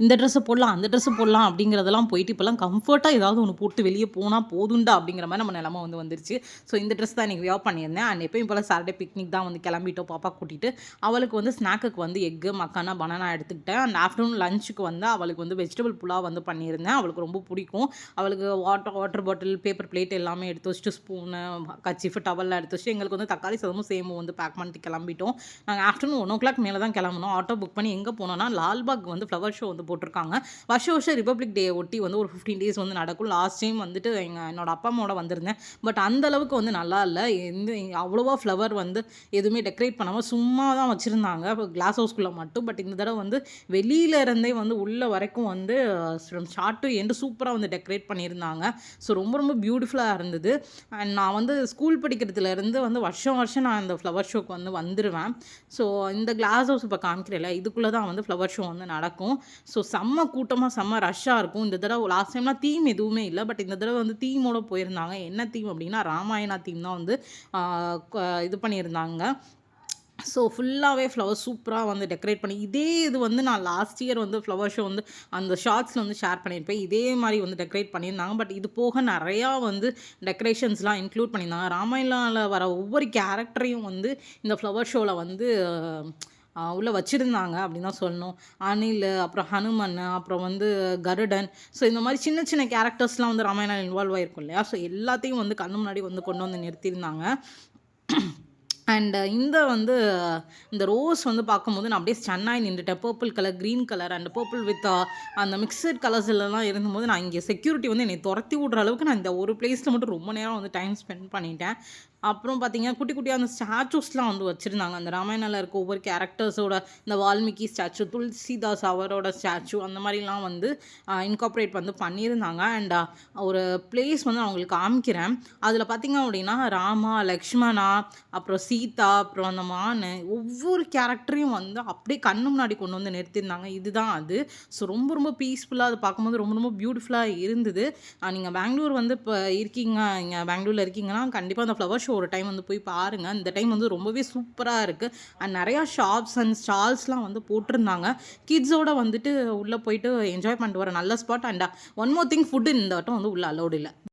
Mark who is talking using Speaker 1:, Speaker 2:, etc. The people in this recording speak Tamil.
Speaker 1: இந்த ட்ரெஸ்ஸை போடலாம் அந்த ட்ரெஸ்ஸு போடலாம் அப்படிங்கிறதெல்லாம் போயிட்டு இப்போலாம் கம்ஃபர்ட்டாக ஏதாவது ஒன்று போட்டு வெளியே போனால் போதுண்டா அப்படிங்கிற மாதிரி நம்ம நிலமை வந்து வந்துருச்சு. ஸோ இந்த ட்ரெஸ் தான் இன்றைக்கி வியர் பண்ணியிருந்தேன். அண்ட் எப்பயும் போல் சாட்டர்டே பிக்னிக் தான் வந்து கிளம்பிட்டோம் பாப்பா கூட்டிகிட்டு. அவளுக்கு வந்து ஸ்நாக்குக்கு வந்து எக்கு மக்கானா பனானா எடுத்துக்கிட்டேன். அண்ட் ஆஃப்டர்நூன் லஞ்சுக்கு வந்து அவளுக்கு வந்து வெஜிடபிள் புலாவ் வந்து பண்ணியிருந்தேன். அவளுக்கு ரொம்ப பிடிக்கும். அவளுக்கு வாட்டர் பாட்டில் பேப்பர் பிளேட் எல்லாமே எடுத்து வச்சுட்டு ஸ்பூனு கச்சிஃபு டவல்லாம் எடுத்து வச்சுட்டு எங்களுக்கு வந்து தக்காளி சாதமும் சேமும் வந்து பேக் பண்ணிட்டு கிளம்பிட்டோம். நாங்கள் ஆஃப்டர்நூன் 1:00 மேலே தான் கிளம்பணும். ஆட்டோ புக் பண்ணி எங்கே போனோம்னா லால்பாக் வந்து ஃப்ளவர் ஷோ வந்து போட்டிருக்காங்க. வருஷம் ரிப்பப்ளிக் டே ஒட்டி வந்து ஒரு 15 டேஸ் வந்து நடக்கும். லாஸ்ட் டைம் வந்துட்டு என்னோட அப்பா அம்மாவோட வந்திருந்தேன். பட் அந்த அளவுக்கு வந்து நல்லா இல்லை. அவ்வளோவா ஃப்ளவர் வந்து எதுவுமே டெக்கரேட் பண்ணாமல் சும்மா தான் வச்சுருந்தாங்க கிளாஸ் ஹவுஸ்குள்ளே மட்டும். பட் இந்த தடவை வந்து வெளியில இருந்தே வந்து உள்ள வரைக்கும் வந்து ஸ்டார்ட் டு எண்டு சூப்பராக வந்து டெக்கரேட் பண்ணியிருந்தாங்க. ஸோ ரொம்ப ரொம்ப பியூட்டிஃபுல்லாக இருந்தது. அண்ட் நான் வந்து ஸ்கூல் படிக்கிறதுலேருந்து வந்து வருஷம் நான் இந்த ஃப்ளவர் ஷோக்கு வந்து வந்துடுவேன். ஸோ இந்த கிளாஸ் ஹவுஸ் இப்போ காமிக்கிறேன்ல இதுக்குள்ளே தான் வந்து ஃப்ளவர் ஷோ வந்து நடக்கும். ஸோ செம்ம கூட்டமாக செம்ம ரஷ்ஷாக இருக்கும். இந்த தடவை லாஸ்ட் டைம்லாம் தீம் எதுவுமே இல்லை. பட் இந்த தடவை வந்து தீமோட போயிருந்தாங்க. என்ன தீம் அப்படின்னா ராமாயணா தீம் தான் வந்து இது பண்ணியிருந்தாங்க. ஸோ ஃபுல்லாகவே ஃப்ளவர் சூப்பராக வந்து டெக்கரேட் பண்ணி இதே இது வந்து நான் லாஸ்ட் இயர் வந்து ஃப்ளவர் ஷோ வந்து அந்த ஷார்ட்ஸில் வந்து ஷேர் பண்ணியிருப்பேன். இதே மாதிரி வந்து டெக்கரேட் பண்ணியிருந்தாங்க. பட் இது போக நிறையா வந்து டெக்கரேஷன்ஸ்லாம் இன்க்ளூட் பண்ணியிருந்தாங்க. ராமாயணாவில் வர ஒவ்வொரு கேரக்டரையும் வந்து இந்த ஃப்ளவர் ஷோவில் வந்து உள்ளே வச்சுருந்தாங்க அப்படின்னு தான் சொல்லணும். அணில், அப்புறம் ஹனுமன், அப்புறம் வந்து கருடன். ஸோ இந்த மாதிரி சின்ன சின்ன கேரக்டர்ஸ்லாம் வந்து ராமாயணம் இன்வால்வ் ஆகிருக்கும் இல்லையா? ஸோ எல்லாத்தையும் வந்து கண்ணு முன்னாடி வந்து கொண்டு வந்து நிறுத்தியிருந்தாங்க. அண்ட் இந்த ரோஸ் வந்து பார்க்கும்போது நான் அப்படியே ஸ்டன்னாகி நின்றுட்டேன். Purple colour, green colour and purple with அந்த மிக்சட் கலர்ஸ்லாம் இருந்தபோது நான் இங்கே செக்யூரிட்டி வந்து என்னை துரத்தி விட்ற அளவுக்கு நான் இந்த ஒரு பிளேஸில் மட்டும் ரொம்ப நேரம் வந்து டைம் ஸ்பெண்ட் பண்ணிட்டேன். அப்புறம் பார்த்தீங்கன்னா குட்டி குட்டியாக அந்த ஸ்டாச்சூஸ்லாம் வந்து வச்சுருந்தாங்க. அந்த ராமாயணாவில் இருக்க ஒவ்வொரு கேரக்டர்ஸோட இந்த வால்மீகி ஸ்டாச்சு, துளசிதாஸ் அவரோட ஸ்டாச்சு அந்த மாதிரிலாம் வந்து இன்கார்ப்ரேட் வந்து பண்ணியிருந்தாங்க. அண்ட் ஒரு பிளேஸ் வந்து அவங்களுக்கு காமிக்கிறேன். அதில் பார்த்திங்க அப்படின்னா ராமா, லக்ஷ்மணா, அப்புறம் சீதா, அப்புறம் அந்த மான் ஒவ்வொரு கேரக்டரையும் வந்து அப்படியே கண்ணு முன்னாடி கொண்டு வந்து நிறுத்தியிருந்தாங்க. இதுதான் அது. ஸோ ரொம்ப ரொம்ப பீஸ்ஃபுல்லாக அதை பார்க்கும்போது ரொம்ப ரொம்ப பியூட்டிஃபுல்லாக இருந்தது. நீங்கள் பெங்களூர் வந்து இப்போ இருக்கீங்க, இங்கே பெங்களூரில் இருக்கீங்கன்னா கண்டிப்பாக அந்த ஃப்ளவர் ஷோ ஒரு டைம் வந்து போய் பாருங்கள். இந்த டைம் வந்து ரொம்பவே சூப்பராக இருக்குது. அண்ட் நிறையா ஷாப்ஸ் அண்ட் ஸ்டால்ஸ்லாம் வந்து போட்டிருந்தாங்க. கிட்ஸோட வந்துட்டு உள்ளே போயிட்டு என்ஜாய் பண்ணிட்டு வர நல்ல spot. And one more thing, food இந்த வட்டம் வந்து உள்ள அலோடு இல்லை.